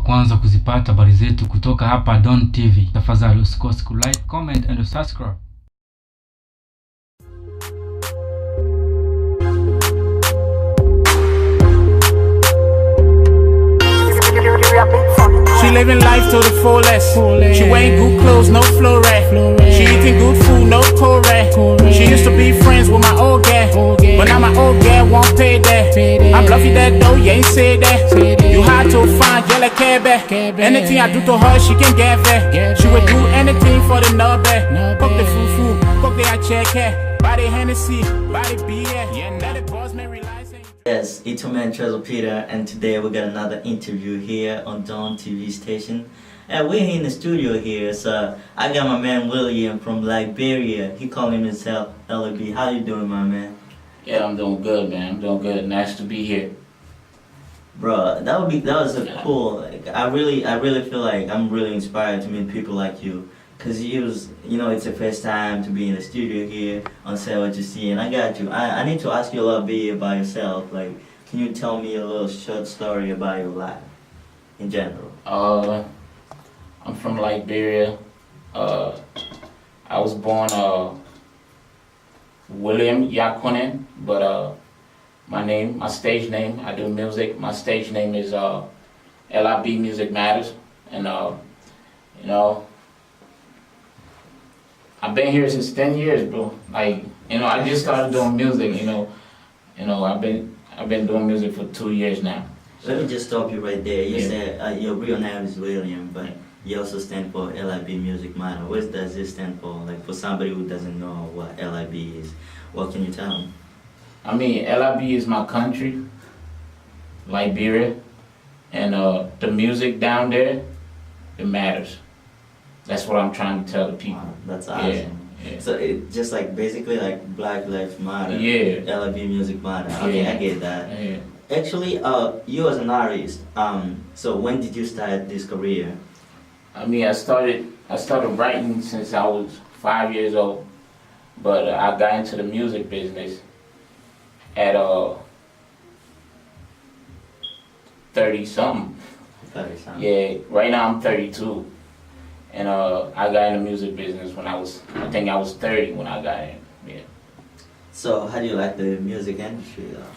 wa kwanza kuzipata habari zetu kutoka hapa Don TV, tafadhali usikose ku like, comment and subscribe. She living life to the fullest. She wearing good clothes, no Florette. She eating good food, no Corette. She used to be friends with my old gal, but now my old gal won't pay that. I'm bluffy that though, you ain't say that. You hard to find, you like back. Anything I do to her, she can get back. She would do anything for the nub back. Cook the fufu, cook the I check her. Body Hennessy, body beer. Yeah, now the boss man realizing. Yes, it's your man Treasure Peter, and today we got another interview here on Dawn TV station. And we're here in the studio here, so I got my man William from Liberia. He calling himself LIB. How you doing, my man? Yeah, I'm doing good, man. I'm doing good. Nice to be here. Bro, that was a cool. Like, I really feel like I'm really inspired to meet people like you. Cause it's the first time to be in the studio here on Say What You See, and I got you. I need to ask you a little bit about yourself. Like, can you tell me a little short story about your life, in general? I'm from Liberia. I was born William Yakunin, but my stage name, I do music. My stage name is LiBMUSIC Matters, and I've been here since 10 years, bro. Like, I just started doing music. I've been doing music for 2 years now. So, let me just stop you right there. You said your real name is William, but you also stand for LiBMUSIC Matter. What does this stand for? Like, for somebody who doesn't know what LIB is, what can you tell them? I mean, LIB is my country, Liberia, and the music down there, it matters. That's what I'm trying to tell the people. Wow, that's awesome. Yeah. So it just like basically like Black Lives Matter. Yeah. LiBMUSIC Matter. Okay, yeah. I get that. Yeah. Actually, you as an artist, so when did you start this career? I mean, I started writing since I was 5 years old, but I got into the music business at 30-something. 30-something. Yeah. Right now I'm 32. And I got in the music business when I think I was 30 when I got in. Yeah. So how do you like the music industry though?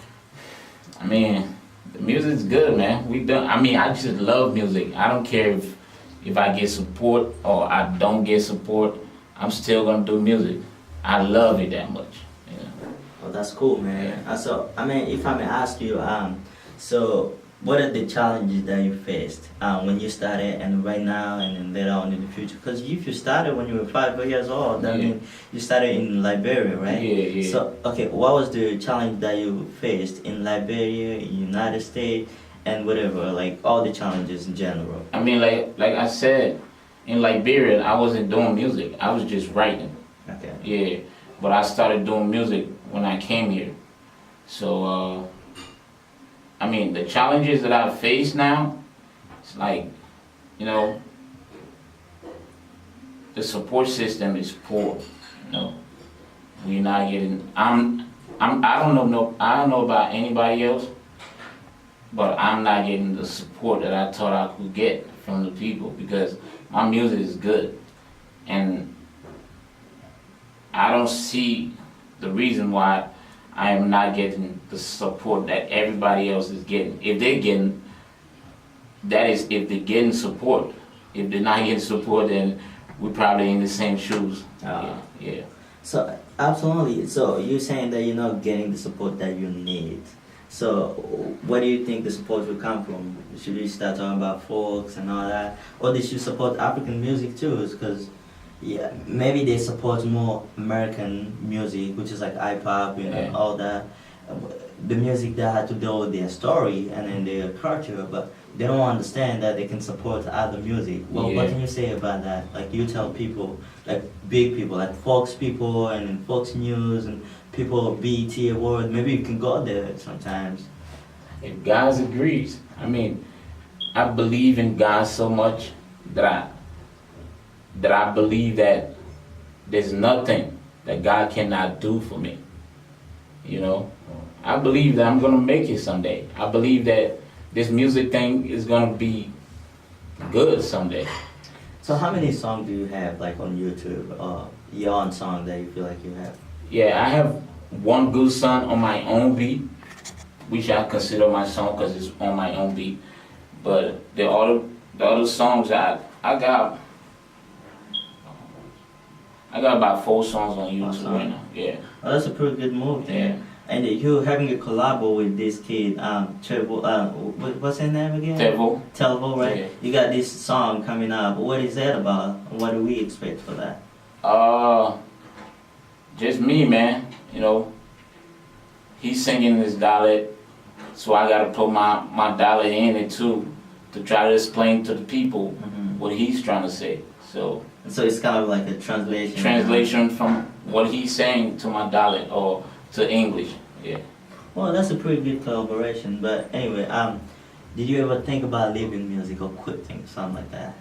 I mean, the music's good, man. I just love music. I don't care if I get support or I don't get support. I'm still gonna do music. I love it that much. Oh, that's cool, man. Yeah. So I mean, if I may ask you, so what are the challenges that you faced when you started and right now and then later on in the future? Because if you started when you were 5 years old, that means you started in Liberia, right? Yeah. So, okay, what was the challenge that you faced in Liberia, in United States, and whatever, like all the challenges in general? I mean, like I said, in Liberia, I wasn't doing music. I was just writing. Okay. Yeah, but I started doing music when I came here. So, I mean, the challenges that I face now, it's like, the support system is poor. We're not getting. I don't know about anybody else, but I'm not getting the support that I thought I could get from the people because my music is good, and I don't see the reason why I am not getting the support that everybody else is getting. If they're getting, that is if they're getting support. If they're not getting support, then we're probably in the same shoes. Yeah. So, absolutely. So, you're saying that you're not getting the support that you need. So, where do you think the support will come from? Should we start talking about folks and all that? Or they should support African music too? Because maybe they support more American music, which is like hip-hop, all that. The music that had to do with their story and then their culture, but they don't understand that they can support other music. Well, what can you say about that? Like, you tell people, like big people, like Fox people and Fox News and people BET Awards, maybe you can go there sometimes. If God agrees, I mean, I believe in God so much that I believe that there's nothing that God cannot do for me. I believe that I'm gonna make it someday. I believe that this music thing is gonna be good someday. So how many songs do you have like on YouTube or your own song that you feel like you have? Yeah, I have one good song on my own beat, which I consider my song because it's on my own beat. But the other songs I got about 4 songs on YouTube right now. Yeah. Oh, that's a pretty good move. Then. Yeah. And you're having a collabo with this kid, Trevo, what's his name again? Telvo, right? Yeah. You got this song coming up. What is that about? What do we expect for that? Just me, man. You know, he's singing his dialect, so I gotta put my dialect in it too, to try to explain to the people what he's trying to say. So it's kind of like a translation. Translation from what he's saying to my dialect or to English. Yeah. Well, that's a pretty good collaboration. But anyway, did you ever think about leaving music or quitting, something like that?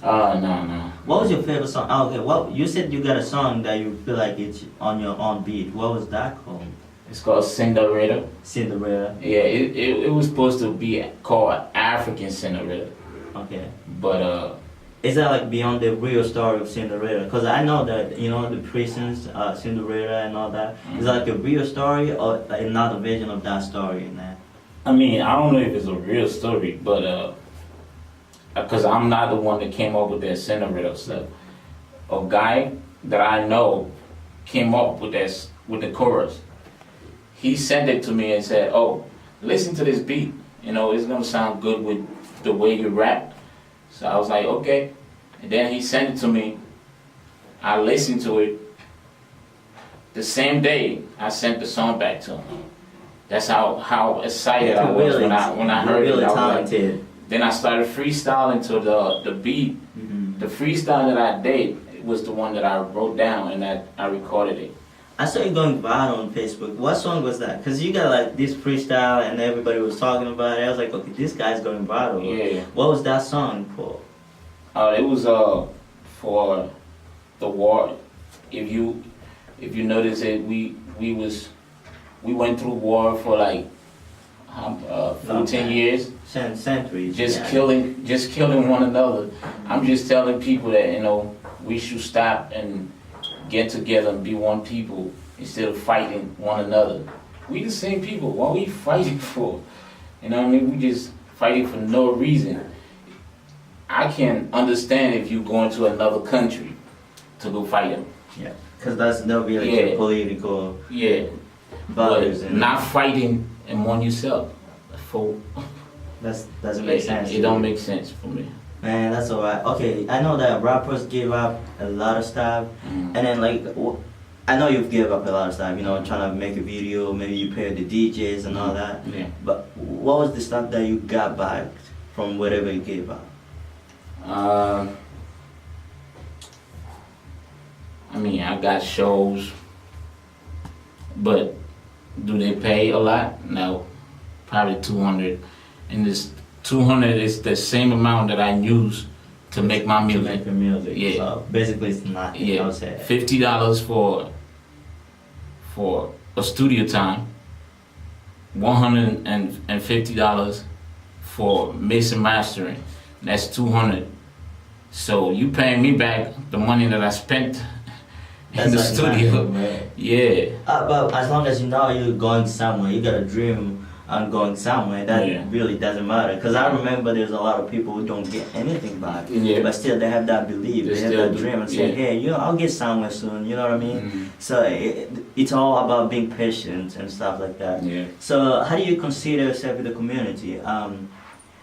No. What was your favorite song? Oh, okay, well, you said you got a song that you feel like it's on your own beat. What was that called? It's called Cinderella. Cinderella. Yeah, it was supposed to be called African Cinderella. Okay. But is that like beyond the real story of Cinderella? Because I know that, you know, the prisons, Cinderella and all that. Is that like a real story or another version of that story in there? I mean, I don't know if it's a real story, but because I'm not the one that came up with that Cinderella stuff. A guy that I know came up with the chorus. He sent it to me and said, "Oh, listen to this beat. You know, it's gonna sound good with the way you rap." So I was like, "Okay." And then he sent it to me. I listened to it. The same day, I sent the song back to him. That's how excited I was when I heard it. I was talented. Then I started freestyling to the beat. The freestyle that I did was the one that I wrote down and that I recorded it. I saw you going viral on Facebook. What song was that? Because you got like this freestyle and everybody was talking about it. I was like, okay, this guy's going viral. Yeah. What was that song for? It was for the war. If you notice it, we went through war for like 14 years. Centuries. Just killing one another. I'm just telling people that, you know, we should stop and get together and be one people instead of fighting one another. We the same people. What are we fighting for? You know what I mean? We just fighting for no reason. I can understand if you go into another country to go fight them. Yeah, because that's no really political. Yeah, values. But not fighting among yourself. For that doesn't make sense. It don't make sense for me. Man, that's alright. Okay, I know that rappers give up a lot of stuff, and then like, I know you've given up a lot of stuff. You know, trying to make a video, maybe you pay the DJs and all that. Yeah. But what was the stuff that you got back from whatever you gave up? I mean, I got shows, but do they pay a lot? No, probably 200, and this 200 is the same amount that I use to make my music. To make the music. Yeah. So basically, it's nothing. Yeah. I would say. $50 for a studio time. $150 for mix and mastering. That's 200. So you paying me back the money that I spent in the like studio. Nothing, right? Yeah. But as long as you know you're going somewhere, you got a dream on going somewhere. That really doesn't matter. Because I remember there's a lot of people who don't get anything back, but still they have that belief, they have that dream, and say, hey, you know, I'll get somewhere soon. You know what I mean? So it's all about being patient and stuff like that. Yeah. So how do you consider yourself in the community?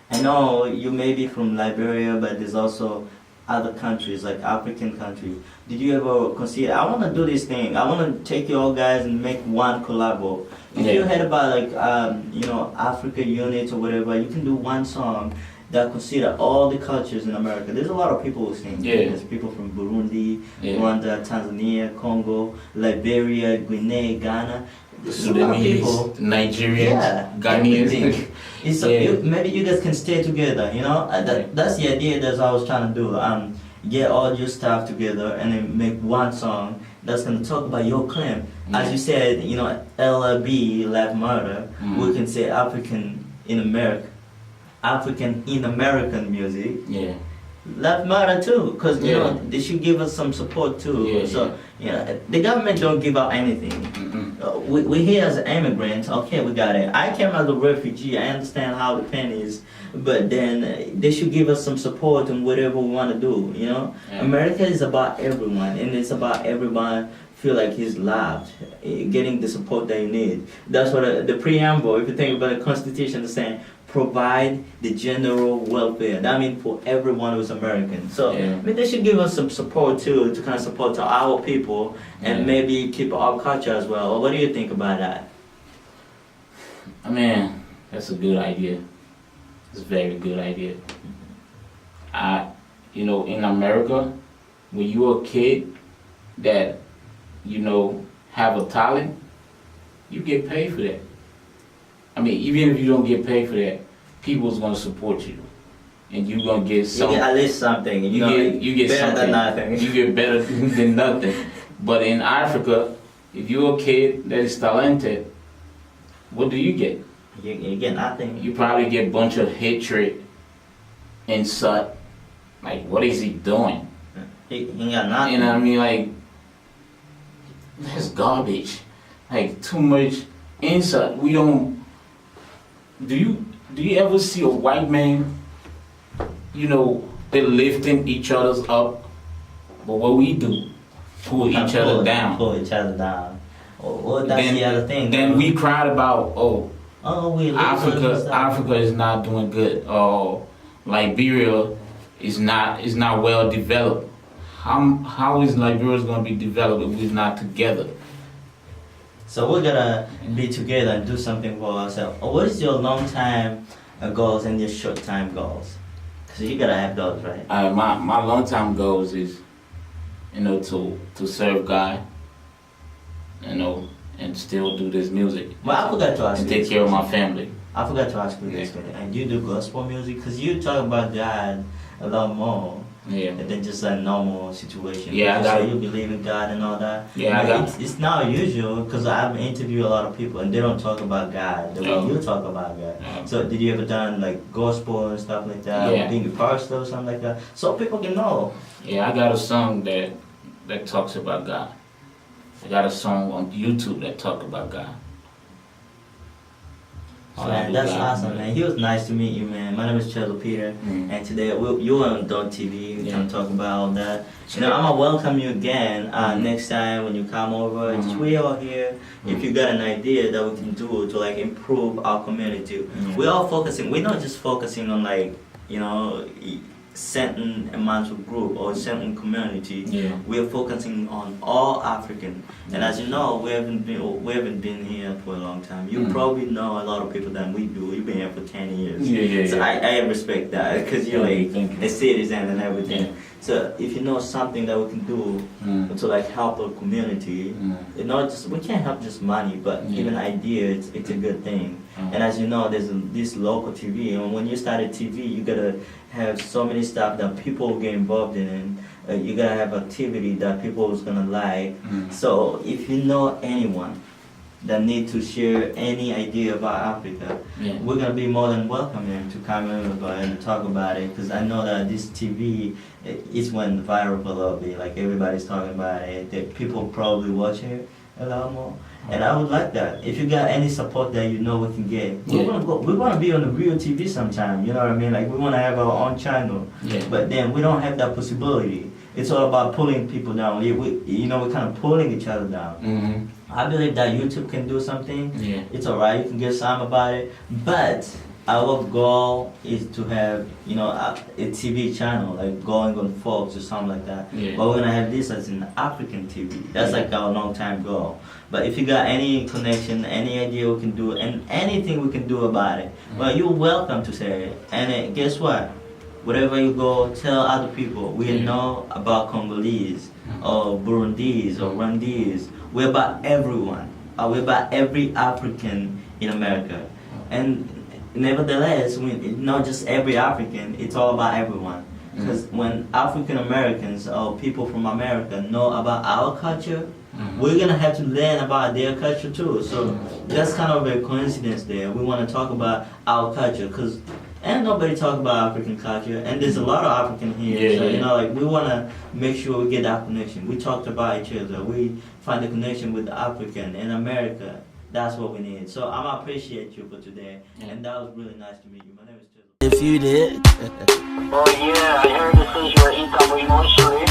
I know you may be from Liberia, but there's also other countries, like African countries. Did you ever consider, I want to do this thing, I want to take you all guys and make one collabo. If you heard about like, you know, Africa units or whatever, you can do one song that consider all the cultures in America. There's a lot of people who sing. There's people from Burundi, Rwanda, Tanzania, Congo, Liberia, Guinea, Ghana. Sudanese, Nigerians, Ghanaians. Maybe you guys can stay together, you know? That's the idea that I was trying to do. Get all your stuff together and then make one song that's going to talk about your claim. As you said, you know, LIB, Life Matter, we can say African in America. African in American music, Yeah. that matter too, because you Yeah. know they should give us some support too. Yeah, So you know the government don't give out anything. We here as immigrants, okay, we got it. I came as a refugee. I understand how the pain is, but then they should give us some support in whatever we want to do. You know, Yeah. America is about everyone, and it's about everyone feel like he's loved, getting the support that you need. That's what the preamble. If you think about the Constitution, is saying provide the general welfare. That means for everyone who's American. So Yeah. I mean, they should give us some support too, to kind of support to our people and Yeah. maybe keep our culture as well. Or what do you think about that? I mean, that's a good idea. It's a very good idea. You know, in America, when you're a kid that, you know, have a talent, you get paid for that. I mean, even if you don't get paid for that, people's gonna support you, and you're gonna get You something. get at least something. You get better something. than nothing. You get better than nothing. But in Africa, if you're a kid that is talented, what do you get? You get nothing. You probably get a bunch of hatred, insult. Like, what is he doing? You got nothing. You know what I mean? Like, that's garbage. Like, too much insult. We don't. Do you ever see a white man? You know, they're lifting each other's up, but what we do, pull each other down. Pull each other down. Oh, that's the other thing. Then we cried about, oh, we Africa is not doing good. Or Liberia is not well developed. How is Liberia going to be developed if we're not together? So we're gonna be together and do something for ourselves. What is your long time goals and your short time goals? Because you gotta have those, right? My long time goals is, you know, to serve God, you know, and still do this music. Well, I forgot to ask and you take this care of my question. family. I forgot to ask you this question. And you do gospel music? Because you talk about God a lot more Yeah. than just a normal situation. Yeah, I got so it. you believe in God and all that. Yeah, I But got it's not usual because I've interviewed a lot of people and they don't talk about God the way No. you talk about God. No. So did you ever done like gospel and stuff like that? Yeah. Or being a pastor or something like that? So people can know. Yeah, I got a song that talks about God. I got a song on YouTube that talk about God. Man, that's awesome, man. He was nice to meet you, man. My name is Chelo Peter, and today you are on Don TV. We're gonna talk about all that. You know, I'm gonna welcome you again next time when you come over. Just we all here. If you got an idea that we can do to like improve our community, we're all focusing. We're not just focusing on like certain amount of group or certain community. Yeah. We're focusing on all African. And as you know, we haven't been here for a long time. You probably know a lot of people than we do. You've been here for 10 years. Yeah. So I respect that because you're like a citizen and everything. Yeah. So if you know something that we can do to like help our community, we can't help just money, but even idea, it's a good thing. And as you know, there's this local TV, and when you start a TV, you gotta have so many stuff that people get involved in. You gotta have activity that people is gonna like. So if you know anyone that need to share any idea about Africa, we're gonna be more than welcome here to come over and talk about it. Because I know that this TV is went viral a little bit. Like everybody's talking about it. That people probably watch it a lot more. And I would like that. If you got any support that you know we can get, we want to be on the real TV sometime. You know what I mean? Like we want to have our own channel. But then we don't have that possibility. It's all about pulling people down. We're kind of pulling each other down. I believe that YouTube can do something. It's alright. You can get some about it. But our goal is to have, a TV channel, like going on Fox or something like that. But we're gonna have this as an African TV. That's like our long time goal. But if you got any connection, any idea we can do, and anything we can do about it, well, you're welcome to say it. And guess what? Wherever you go, tell other people. We know about Congolese, or Burundis, or Rwandese. We're about everyone. We're about every African in America. And nevertheless, not just every African, it's all about everyone. Because when African Americans or people from America know about our culture, we're gonna have to learn about their culture too. So that's kind of a coincidence there. We want to talk about our culture because And nobody talk about African culture, and there's a lot of African here. Yeah, So yeah. you know, like we wanna make sure we get that connection. We talked about each other. We find the connection with the African in America. That's what we need. So I appreciate you for today, and that was really nice to meet you. My name is Chisel. If you did. Oh yeah, I heard it says you are income emotionally.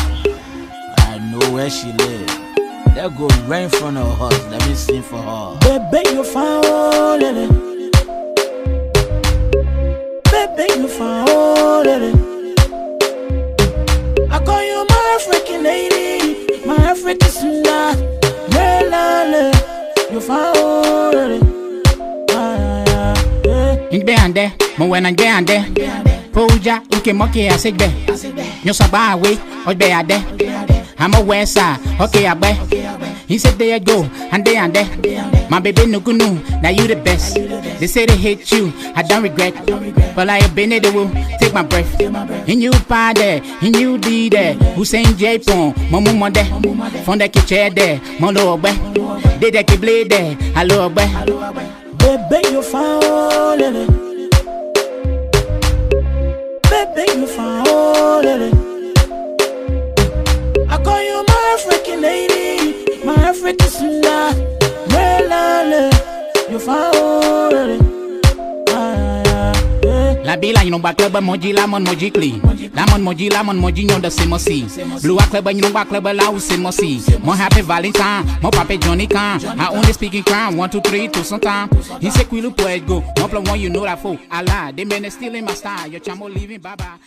I know where she lives. That go right in front of us. Let me sing for her. Baby, you found it. Baby, you found it. I call you my African lady, my African slut. You found it. Ingbeande, mo when Ingbeande. Puja, uke moke asigbe. Nyosabawe, Obeade. I'm a west side, okay, I bet. He said there you go, and there and there. My baby no good, now you the best. They say they hate you, I don't regret. But I have been there, they will take my breath. In you party, in you did there. Hussein J-Pon, Momo Monday. From the kitchen there, Molo Be. They that keep blade there, hello Be. Baby, you found it. Baby, you found it. I call you my African lady, my African slut. You found it. La bila you know back club moji lamon moji clean. Lamon moji on the same sea. Blue club you know back club la same sea. More happy Valentine, more papi Johnny Khan. I only speaking crown 1 2 3 to sometime. He say quilu poet go. More plan one you know that fool. Allah, they men still in my style. Your chamo leaving baba.